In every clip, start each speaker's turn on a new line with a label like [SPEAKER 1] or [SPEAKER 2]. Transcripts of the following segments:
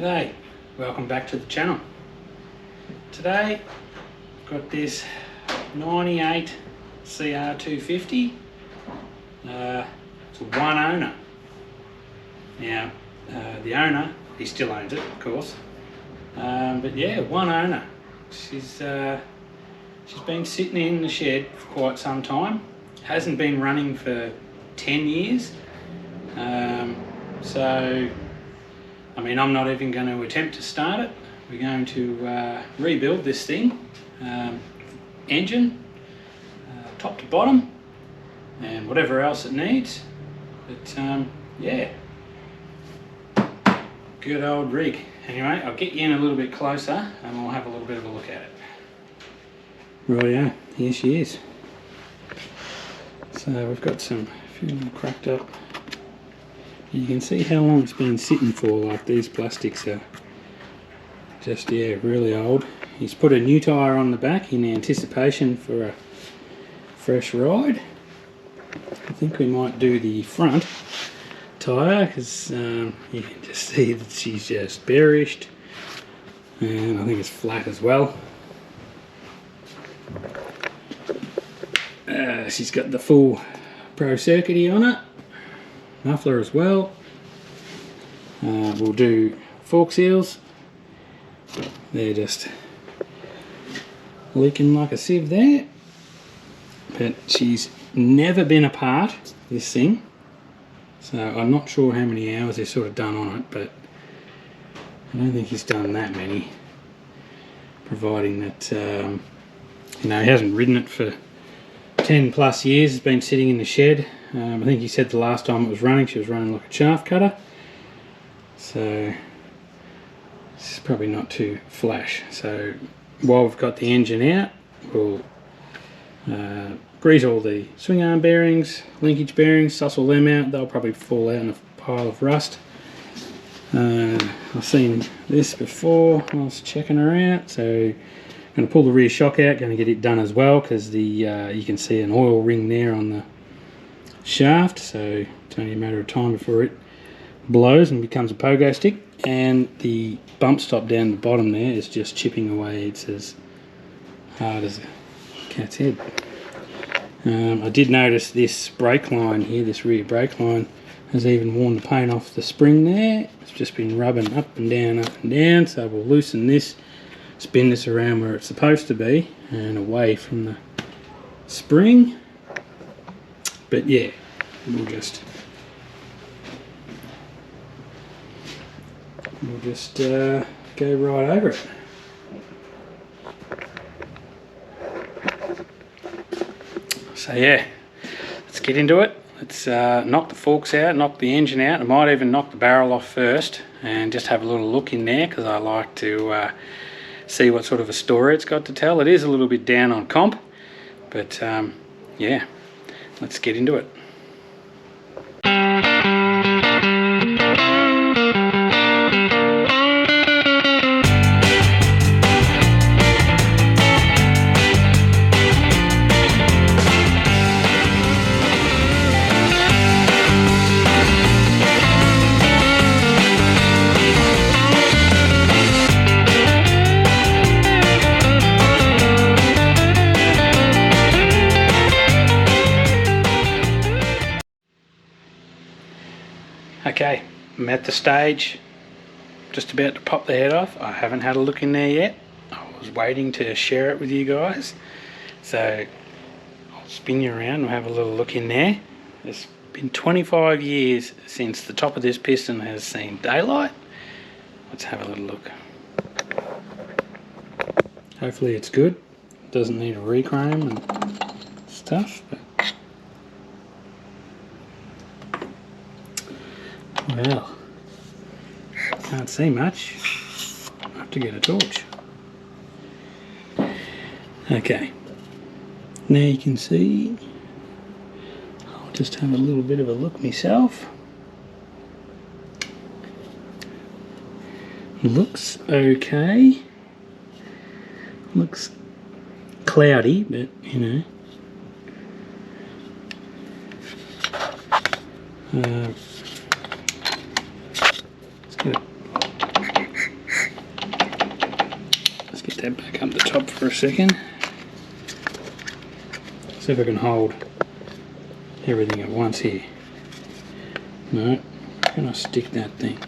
[SPEAKER 1] G'day, welcome back to the channel. Today I've got this 98 CR250. It's a one owner. Now the owner, he still owns it of course, but yeah, one owner. She's been sitting in the shed for quite some time. Hasn't been running for 10 years. So I mean, I'm not even going to attempt to start it. We're going to rebuild this thing, engine, top to bottom, and whatever else it needs. But yeah, good old rig. Anyway, I'll get you in a little bit closer and we'll have a little bit of a look at it. Rightio, here she is. So we've got a few of them cracked up. You can see how long it's been sitting for. Like, these plastics are just, yeah, really old. He's put a new tyre on the back in anticipation for a fresh ride. I think we might do the front tyre because you can just see that she's just bearished, and I think it's flat as well. She's got the full Pro Circuity on it. Muffler as well. We'll do fork seals. They're just leaking like a sieve there. But she's never been apart, this thing. So I'm not sure how many hours he's sort of done on it, but I don't think he's done that many. Providing that, you know, he hasn't ridden it for 10 plus years. It's been sitting in the shed. I think he said the last time it was running, she was running like a shaft cutter. So this is probably not too flash. So while we've got the engine out, we'll grease all the swing arm bearings, linkage bearings, suss all them out. They'll probably fall out in a pile of rust. I've seen this before while I was checking her out. So I'm going to pull the rear shock out, going to get it done as well, because the you can see an oil ring there on the shaft, so it's only a matter of time before it blows and becomes a pogo stick. And the bump stop down the bottom there is just chipping away. It's as hard as a cat's head. I did notice this brake line here, this rear brake line, has even worn the paint off the spring there. It's just been rubbing up and down, so we'll loosen this, spin this around where it's supposed to be and away from the spring. But yeah, we'll just go right over it. So yeah, let's get into it. Let's knock the forks out, knock the engine out. I might even knock the barrel off first and just have a little look in there, because I like to see what sort of a story it's got to tell. It is a little bit down on comp, but yeah, let's get into it. Okay, I'm at the stage, just about to pop the head off. I haven't had a look in there yet. I was waiting to share it with you guys. So I'll spin you around and have a little look in there. It's been 25 years since the top of this piston has seen daylight. Let's have a little look. Hopefully it's good. It doesn't need a rechrome and stuff. But well, can't see much. I have to get a torch. Okay, now you can see. I'll just have a little bit of a look myself. Looks okay. Looks cloudy, but you know. Let's get that back up the top for a second. See if I can hold everything at once here. No, I'm gonna stick that thing.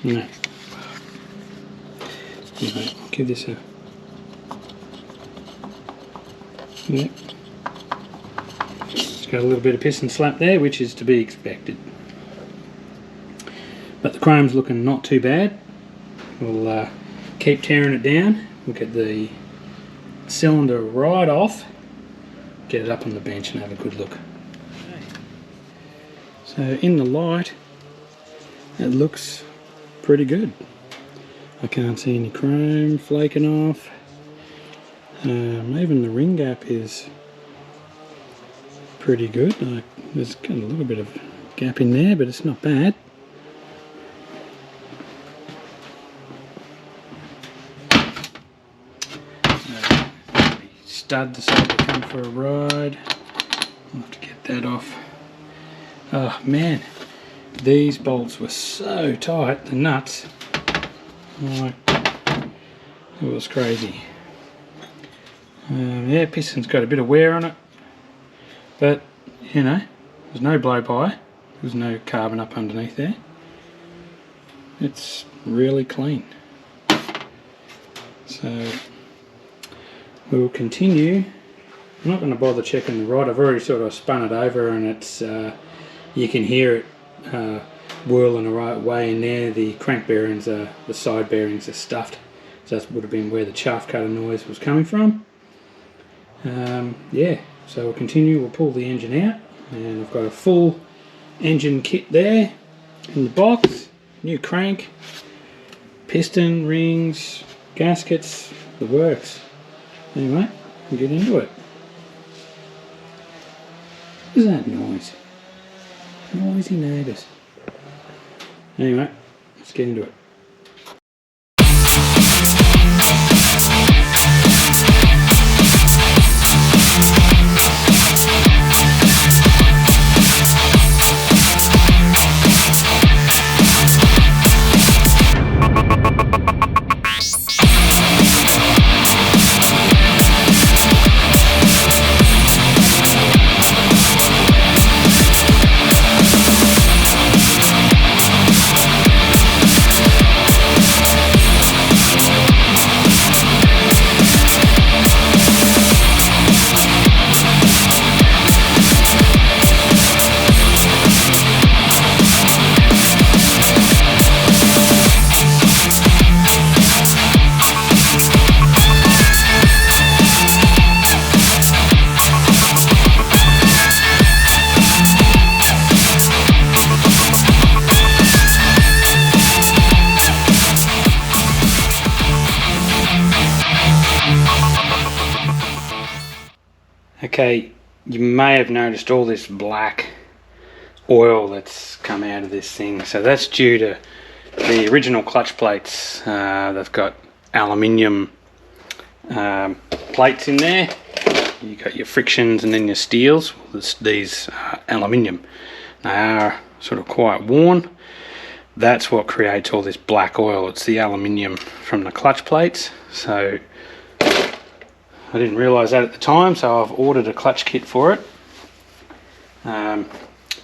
[SPEAKER 1] No. Anyway, I'll give this a... Yep. It's got a little bit of piston slap there, which is to be expected. But the chrome's looking not too bad. We'll keep tearing it down. We'll get the cylinder right off, get it up on the bench and have a good look. Okay. So in the light, it looks pretty good. I can't see any chrome flaking off. Even the ring gap is pretty good. There's got a little bit of gap in there, but it's not bad. Stud decided to come for a ride. I'll have to get that off. Oh man, these bolts were so tight, the nuts. Like, it was crazy. Yeah, piston's got a bit of wear on it, but you know, there's no blow by. There's no carbon up underneath there. It's really clean. So we'll continue. I'm not going to bother checking the rod. I've already sort of spun it over, and it's you can hear it whirling the right way in there. The crank bearings are, the side bearings are stuffed, so that would have been where the chaff cutter noise was coming from. Yeah, so we'll continue. We'll pull the engine out, and I've got a full engine kit there in the box. New crank, piston, rings, gaskets, the works. Anyway, we'll get into it. What is that noise? Noisy neighbours. Anyway, let's get into it. Okay, you may have noticed all this black oil that's come out of this thing. So that's due to the original clutch plates. They've got aluminium plates in there. You got your frictions and then your steels. These aluminium. They are sort of quite worn. That's what creates all this black oil. It's the aluminium from the clutch plates. So I didn't realise that at the time, so I've ordered a clutch kit for it.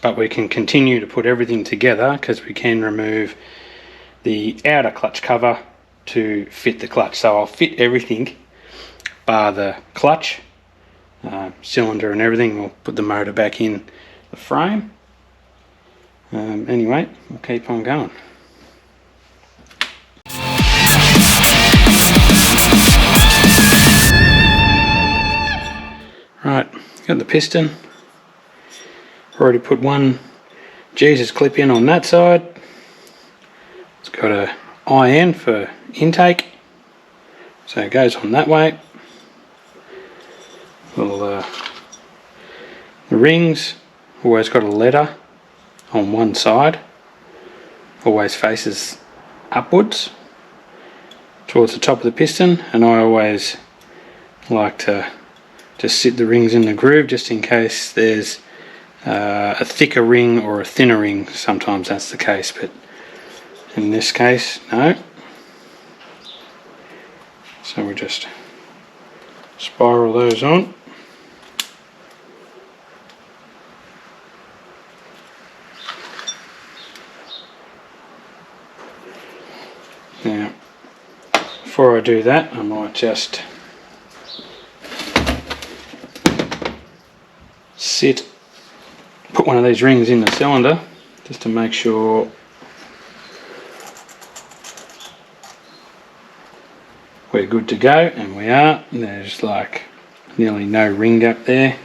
[SPEAKER 1] But we can continue to put everything together because we can remove the outer clutch cover to fit the clutch. So I'll fit everything bar the clutch, cylinder and everything. We'll put the motor back in the frame. Anyway, we'll keep on going. Right, got the piston. Already put one Jesus clip in on that side. It's got a IN for intake, so it goes on that way. Well, the rings always got a letter on one side, always faces upwards towards the top of the piston, and I always like to just sit the rings in the groove just in case there's a thicker ring or a thinner ring. Sometimes that's the case, but in this case, no. So we just spiral those on. Now, before I do that, I might just put one of these rings in the cylinder just to make sure we're good to go, and we are. There's like nearly no ring gap there.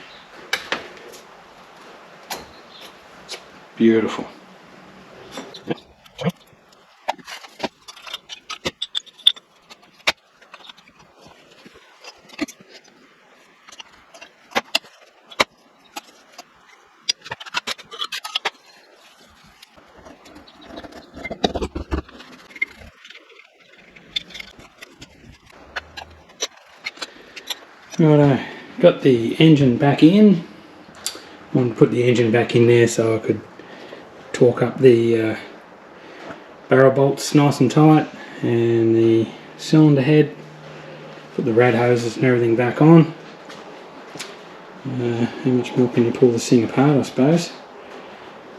[SPEAKER 1] It's beautiful. Right, got the engine back in. Wanted to put the engine back in there so I could torque up the barrel bolts nice and tight, and the cylinder head, put the rad hoses and everything back on. How much more can you pull this thing apart, I suppose?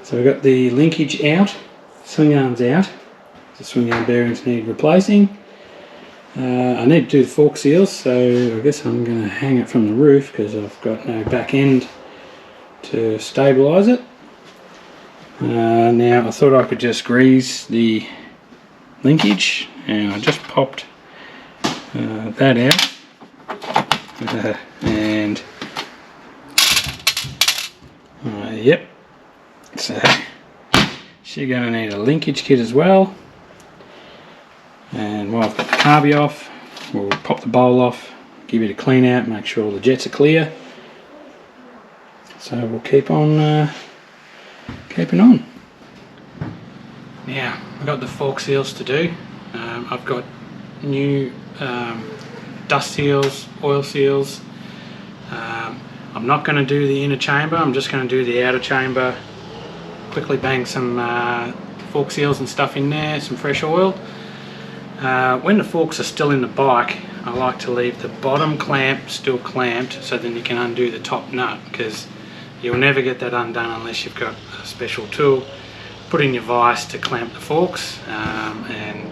[SPEAKER 1] So we've got the linkage out, swing arms out. The swing arm bearings need replacing. I need to do the fork seals, so I guess I'm going to hang it from the roof because I've got no back end to stabilise it. Now I thought I could just grease the linkage, and I just popped that out. And yep, so she's going to need a linkage kit as well. And while I've got the carby off, we'll pop the bowl off, give it a clean out, make sure all the jets are clear. So we'll keep on keeping on. Now I've got the fork seals to do. I've got new dust seals, oil seals. I'm not going to do the inner chamber, I'm just going to do the outer chamber. Quickly bang some fork seals and stuff in there, some fresh oil. When the forks are still in the bike, I like to leave the bottom clamp still clamped, so then you can undo the top nut, because you'll never get that undone unless you've got a special tool. Put in your vise to clamp the forks, and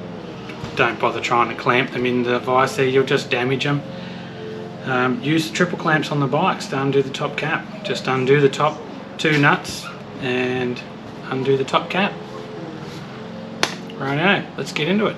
[SPEAKER 1] don't bother trying to clamp them in the vise there, you'll just damage them. Use the triple clamps on the bikes to undo the top cap. Just undo the top two nuts and undo the top cap. Righto, let's get into it.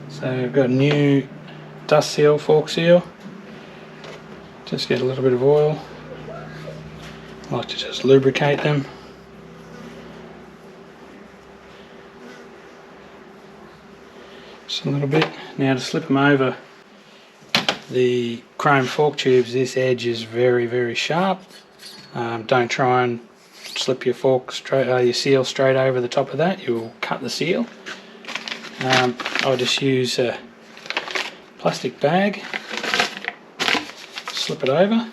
[SPEAKER 1] So we've got a new dust seal, fork seal. Just get a little bit of oil. I like to just lubricate them. Just a little bit. Now to slip them over the chrome fork tubes, this edge is very, very sharp. Don't try and slip your fork straight, your seal straight over the top of that. You'll cut the seal. I'll just use a plastic bag, slip it over,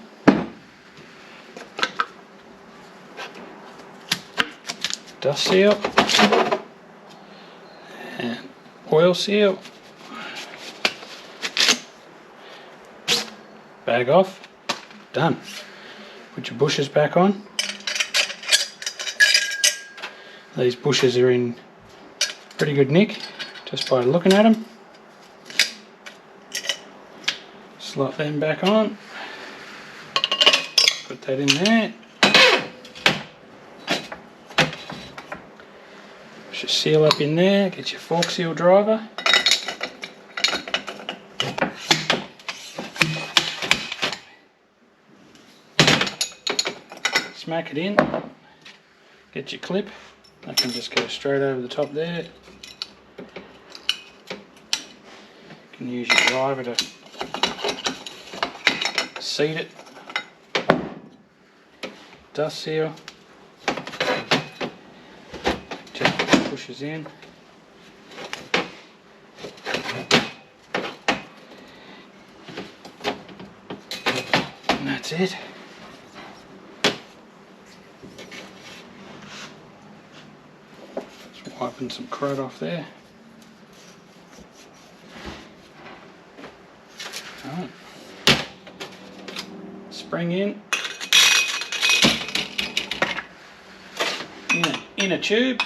[SPEAKER 1] dust seal and oil seal, bag off, done. Put your bushes back on. These bushes are in pretty good nick just by looking at them. Slot them back on, put that in there. Push your seal up in there, get your fork seal driver. Smack it in, get your clip. I can just go straight over the top there. You can use your driver to seat it. Dust seal. Just pushes in. And that's it. Just wiping some crud off there. Alright. Spring in a tube.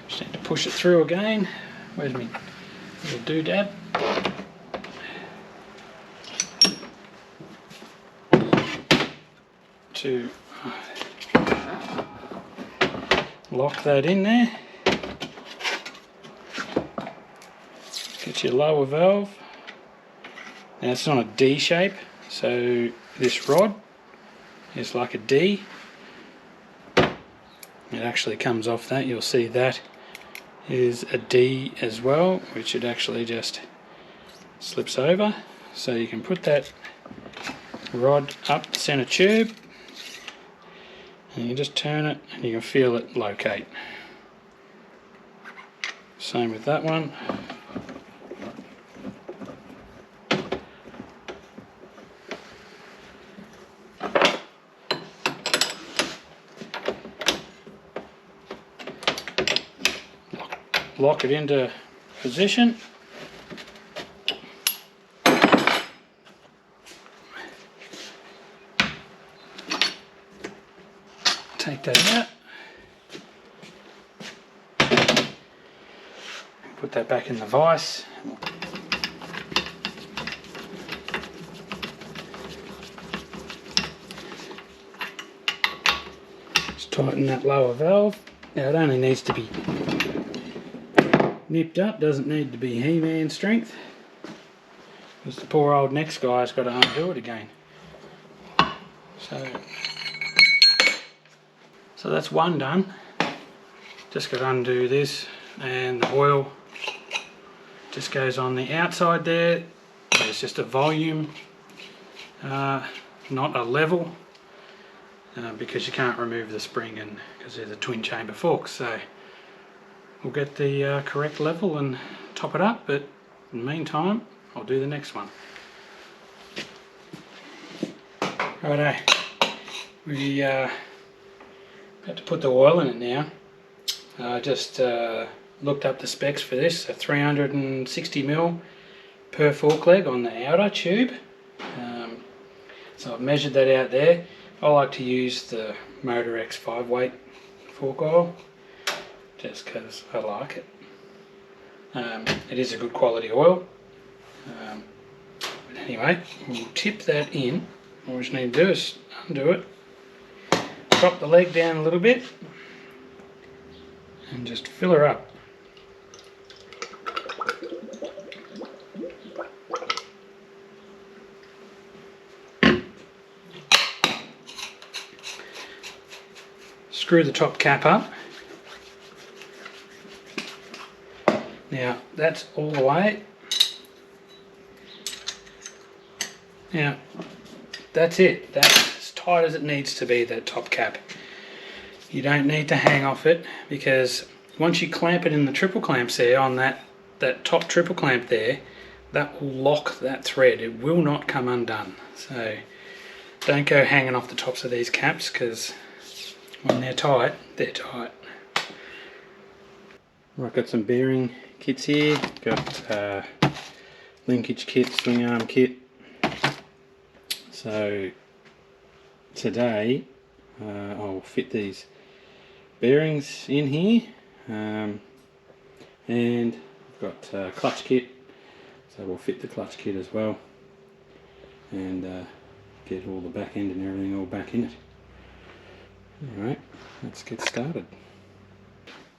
[SPEAKER 1] Just need to push it through again. Where's my little doodad? To lock that in there. Get your lower valve. Now it's not a D shape, so this rod is like a D. It actually comes off that. You'll see that is a D as well, which it actually just slips over. So you can put that rod up the center tube and you just turn it and you can feel it locate. Same with that one. Lock it into position. Take that out. Put that back in the vise. Just tighten that lower valve. Now it only needs to be nipped up, doesn't need to be He-Man strength, because the poor old next guy's got to undo it again. So that's one done. Just got to undo this, and the oil just goes on the outside there. There's just a volume, not a level, because you can't remove the spring and because they're the twin chamber forks. So we'll get the correct level and top it up, but in the meantime I'll do the next one. Righto, we have to put the oil in it now. I just looked up the specs for this, so 360ml per fork leg on the outer tube. So I've measured that out there. I like to use the Motor X 5-weight fork oil, just because I like it. It is a good quality oil. But anyway, we'll tip that in. All we just need to do is undo it, drop the leg down a little bit, and just fill her up. Screw the top cap up. Now that's all the way. Now that's it. That's as tight as it needs to be, that top cap. You don't need to hang off it, because once you clamp it in the triple clamps there on that top triple clamp there, that will lock that thread. It will not come undone. So don't go hanging off the tops of these caps, because when they're tight, they're tight. I've got some bearing kits here. Got linkage kit, swing arm kit. So today I'll fit these bearings in here, and I've got a clutch kit, so we'll fit the clutch kit as well, and get all the back end and everything all back in it. Alright, let's get started.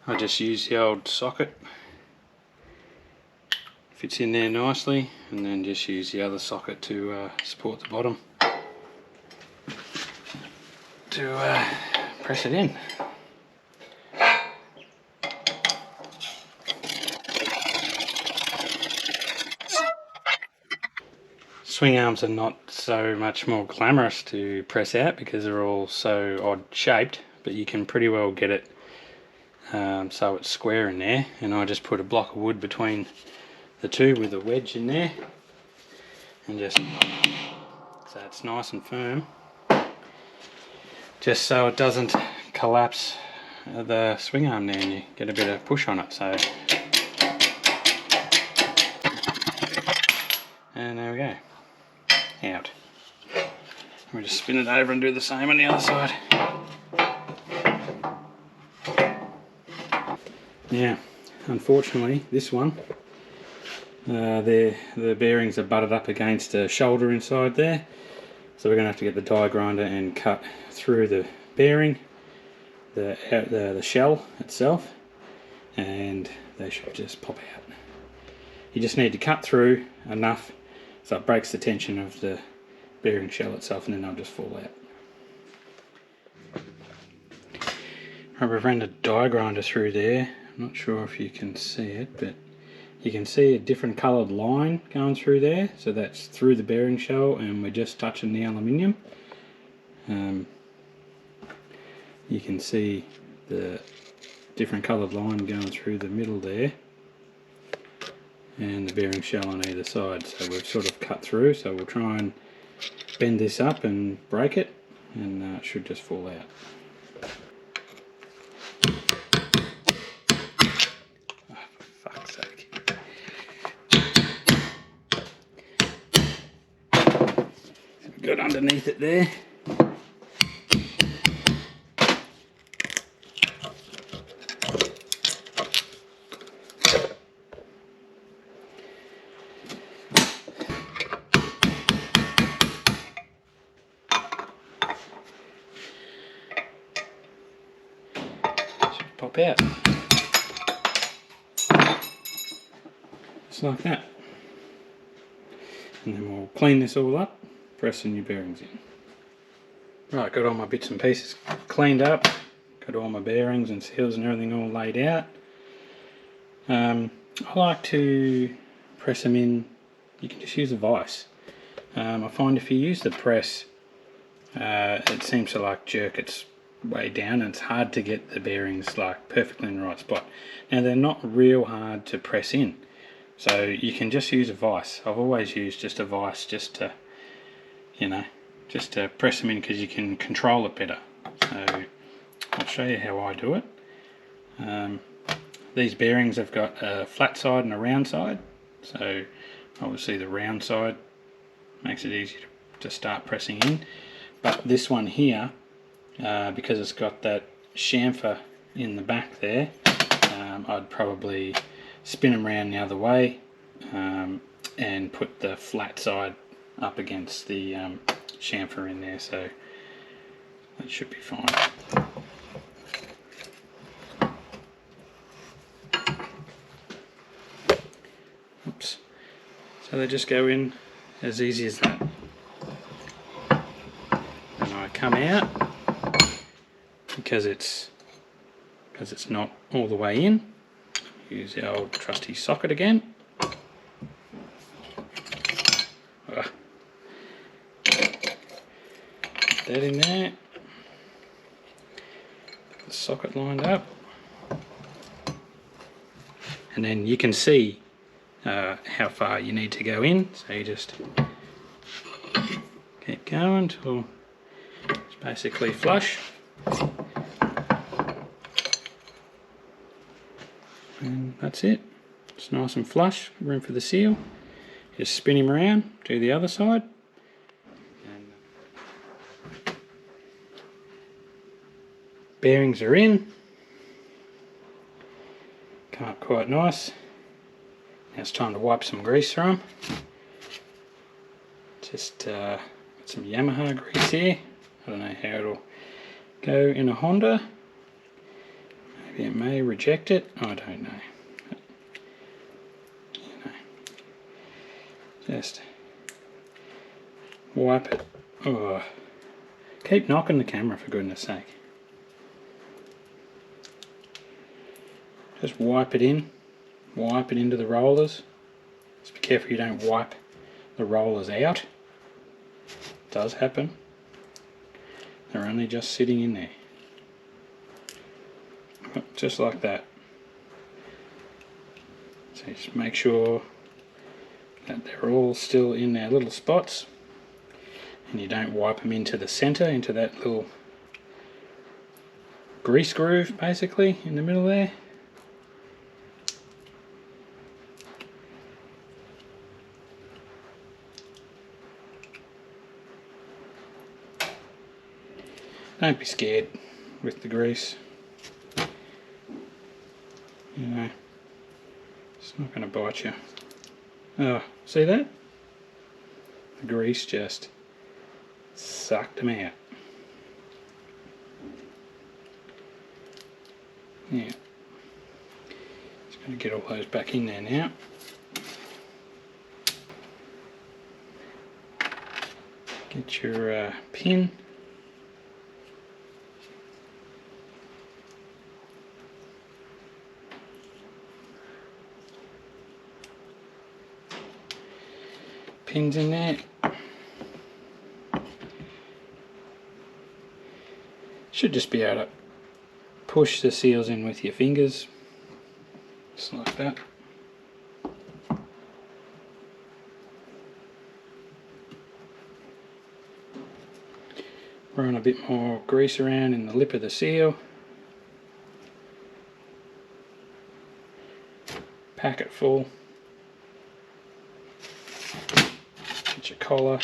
[SPEAKER 1] I just use the old socket, fits in there nicely, and then just use the other socket to support the bottom to press it in. Swing arms are not so much more glamorous to press out because they're all so odd shaped, but you can pretty well get it so it's square in there, and I just put a block of wood between the two with a wedge in there, and just so it's nice and firm, just so it doesn't collapse the swing arm there and you get a bit of push on it. So, and there we go, out. We just spin it over and do the same on the other side. Now, unfortunately, this one, the bearings are butted up against a shoulder inside there, so we're going to have to get the die grinder and cut through the bearing, the shell itself, and they should just pop out. You just need to cut through enough so it breaks the tension of the bearing shell itself, and then they'll just fall out. I've run a die grinder through there. I'm not sure if you can see it, but you can see a different coloured line going through there, so that's through the bearing shell, and we're just touching the aluminium. You can see the different coloured line going through the middle there, and the bearing shell on either side, so we've sort of cut through. So we'll try and bend this up and break it, and it should just fall out. Oh, for fuck's sake. So we've got underneath it there. Pop out, just like that, and then we'll clean this all up, press the new bearings in. Right, got all my bits and pieces cleaned up, got all my bearings and seals and everything all laid out. I like to press them in. You can just use a vise. I find if you use the press, it seems to like jerk its way down, and it's hard to get the bearings like perfectly in the right spot. Now they're not real hard to press in, so you can just use a vise. I've always used just a vise just to, you know, just to press them in, because you can control it better. So I'll show you how I do it. These bearings have got a flat side and a round side, so obviously the round side makes it easy to start pressing in, but this one here, because it's got that chamfer in the back there, I'd probably spin them around the other way, and put the flat side up against the chamfer in there, so that should be fine. Oops. So they just go in as easy as that. And I come out, because it's not all the way in, use the old trusty socket again. that in there. The socket lined up. And then you can see how far you need to go in, so you just keep going till it's basically flush. And that's it. It's nice and flush, room for the seal. Just spin him around, do the other side. And bearings are in. Come up quite nice. Now it's time to wipe some grease from. Just got some Yamaha grease here. I don't know how it'll go in a Honda. Maybe it may reject it. I don't know. But, you know, just wipe it. Oh, keep knocking the camera for goodness sake. Just wipe it in. Wipe it into the rollers. Just be careful you don't wipe the rollers out. It does happen. They're only just sitting in there. Just like that. So just make sure that they're all still in their little spots, and you don't wipe them into the center, into that little grease groove basically in the middle there. Don't be scared with the grease. You know, it's not going to bite you. Oh, see that? The grease just sucked them out. Yeah. Just going to get all those back in there now. Get your pin. Pins in there. Should just be able to push the seals in with your fingers, just like that. Run a bit more grease around in the lip of the seal. Pack it full. Get your collar.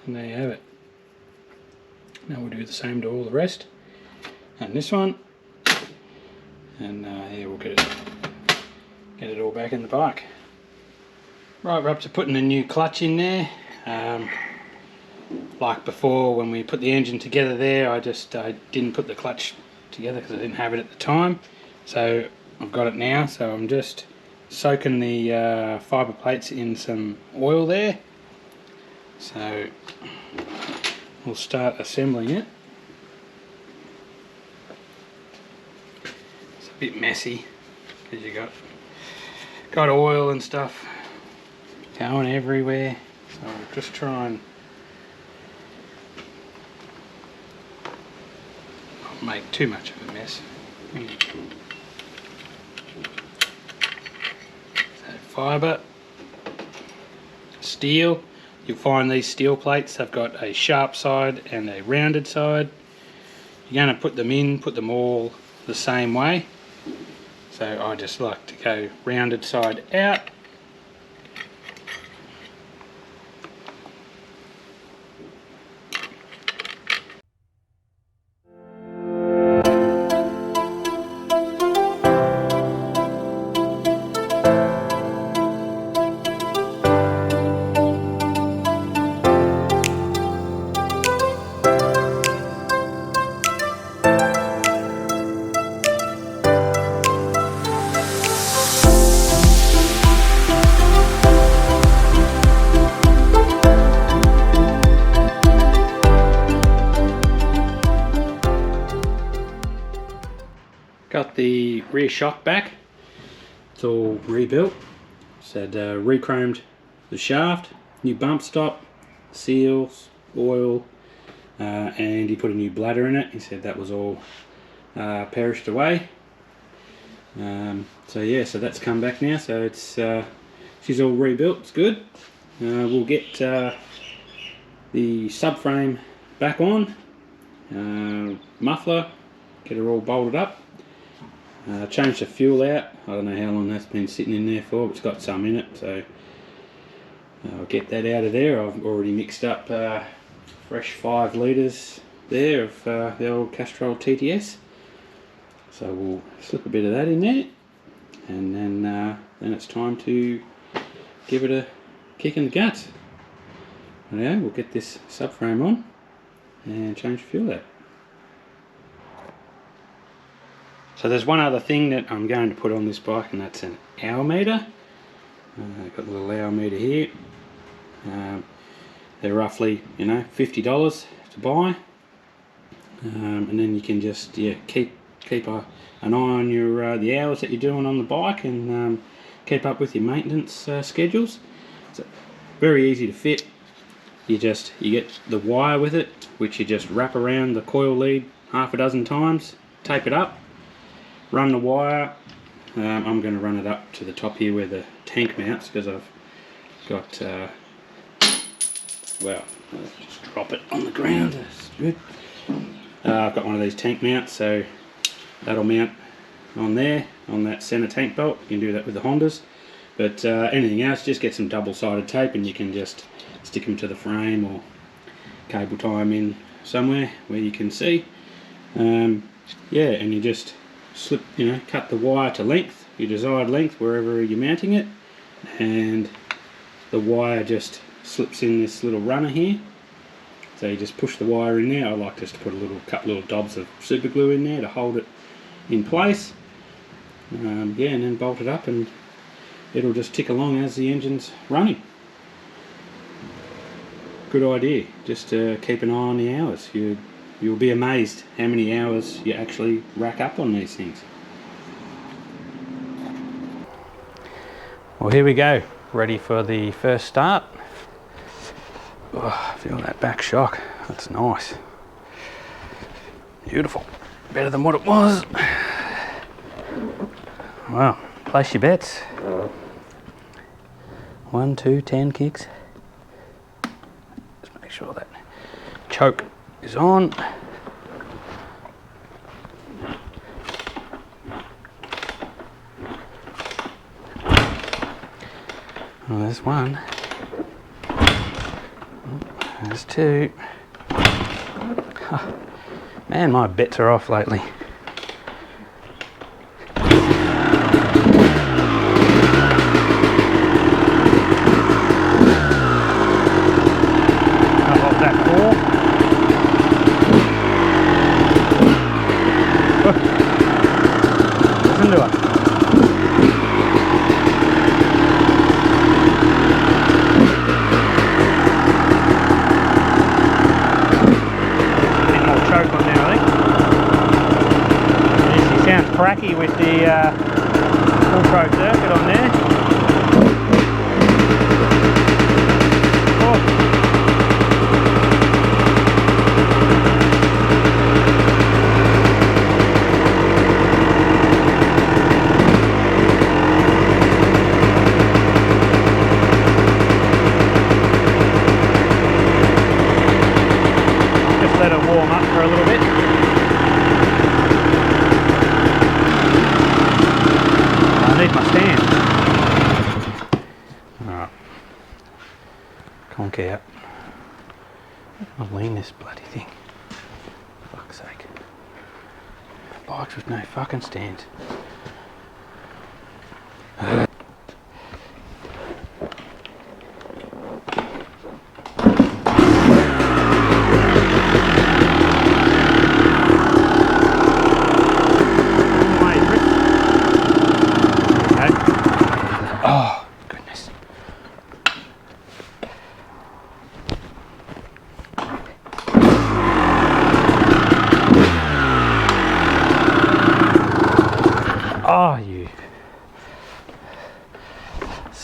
[SPEAKER 1] And there you have it. Now we'll do the same to all the rest. And this one. And yeah, we'll get it all back in the bike. Right, we're up to putting a new clutch in there. Like before, when we put the engine together there, I didn't put the clutch together because I didn't have it at the time. So I've got it now, so I'm just soaking the fibre plates in some oil there. So we'll start assembling it. It's a bit messy because you got oil and stuff going everywhere. So I'll just try and not make too much of a mess. So fibre, steel. You'll find these steel plates, they've got a sharp side and a rounded side. You're going to put them all the same way. So I just like to go rounded side out. Got the rear shock back, it's all rebuilt. So re-chromed the shaft, new bump stop, seals, oil, and he put a new bladder in it. He said that was all perished away. So yeah, so that's come back now. So it's she's all rebuilt. It's good. We'll get the subframe back on, muffler, get her all bolted up. Change the fuel out. I don't know how long that's been sitting in there for, but it's got some in it, so I'll get that out of there. I've already mixed up fresh 5 litres there of the old Castrol TTS, so we'll slip a bit of that in there, and then it's time to give it a kick in the guts. Yeah, we'll get this subframe on and change the fuel out. So there's one other thing that I'm going to put on this bike, and that's an hour meter. I've got a little hour meter here. They're roughly, $50 to buy, and then you can just keep an eye on your the hours that you're doing on the bike, and keep up with your maintenance schedules. It's very easy to fit. You get the wire with it, which you just wrap around the coil lead half a dozen times, tape it up, run the wire. I'm going to run it up to the top here where the tank mounts, because I've got well, I'll just drop it on the ground. That's good. I've got one of these tank mounts, so that'll mount on there, on that center tank belt. You can do that with the Hondas, but anything else, just get some double-sided tape and you can just stick them to the frame, or cable tie them in somewhere where you can see. Yeah, and you just slip, cut the wire to length, your desired length, wherever you're mounting it, and the wire just slips in this little runner here. So you just push the wire in there. I like just to put a couple little dobs of super glue in there to hold it in place. Yeah, and then bolt it up, and it'll just tick along as the engine's running. Good idea. Just keep an eye on the hours. You'll be amazed how many hours you actually rack up on these things. Well, here we go, ready for the first start. Oh, feel that back shock. That's nice. Beautiful. Better than what it was. Well, place your bets. 1, 2, 10 kicks. Just make sure that choke is on. Well, there's one. There's 2. Oh, man, my bets are off lately. Cracky with the full pro circuit on there. Oh. Just let it warm up for a little bit. My stand. Alright. Conk out. I'll lean this bloody thing. For fuck's sake. Bikes with no fucking stand.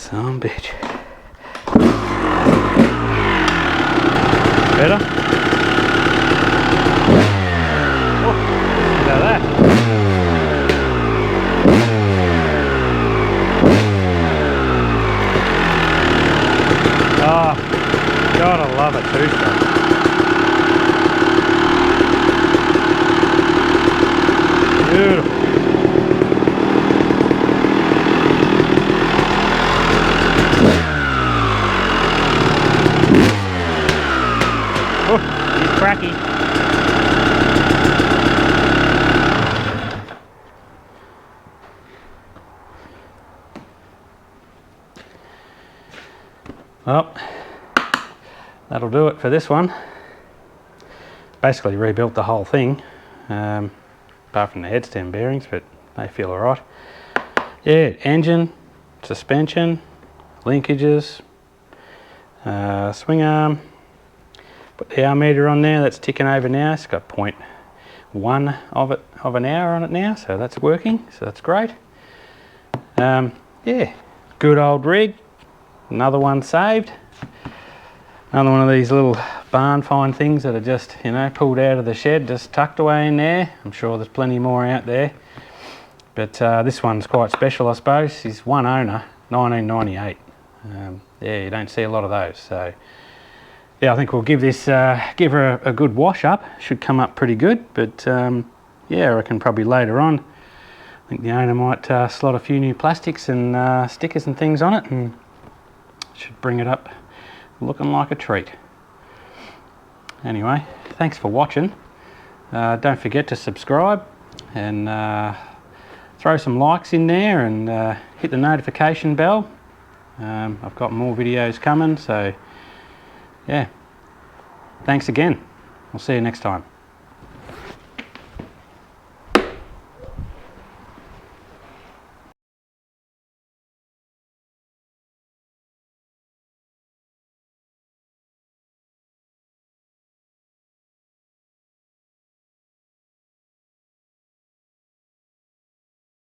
[SPEAKER 1] Some bitch. Better? Oh, look at that. Oh, God, I love a two-stroke. Beautiful. Oh, he's cracky. Well, that'll do it for this one. Basically rebuilt the whole thing, apart from the headstand bearings, but they feel alright. Yeah, engine, suspension, linkages, swing arm. Put the hour meter on there, that's ticking over now. It's got 0.1 of an hour on it now, so that's working, so that's great. Yeah, good old rig. Another one saved. Another one of these little barn find things that are just, you know, pulled out of the shed, just tucked away in there. I'm sure there's plenty more out there. But this one's quite special, I suppose. It's one owner, 1998. Yeah, you don't see a lot of those. So yeah, I think we'll give this, give her a good wash up. Should come up pretty good. But yeah, I reckon probably later on, I think the owner might slot a few new plastics and stickers and things on it, and should bring it up looking like a treat. Anyway, thanks for watching. Don't forget to subscribe and throw some likes in there and hit the notification bell. I've got more videos coming, so yeah, thanks again. I'll see you next time.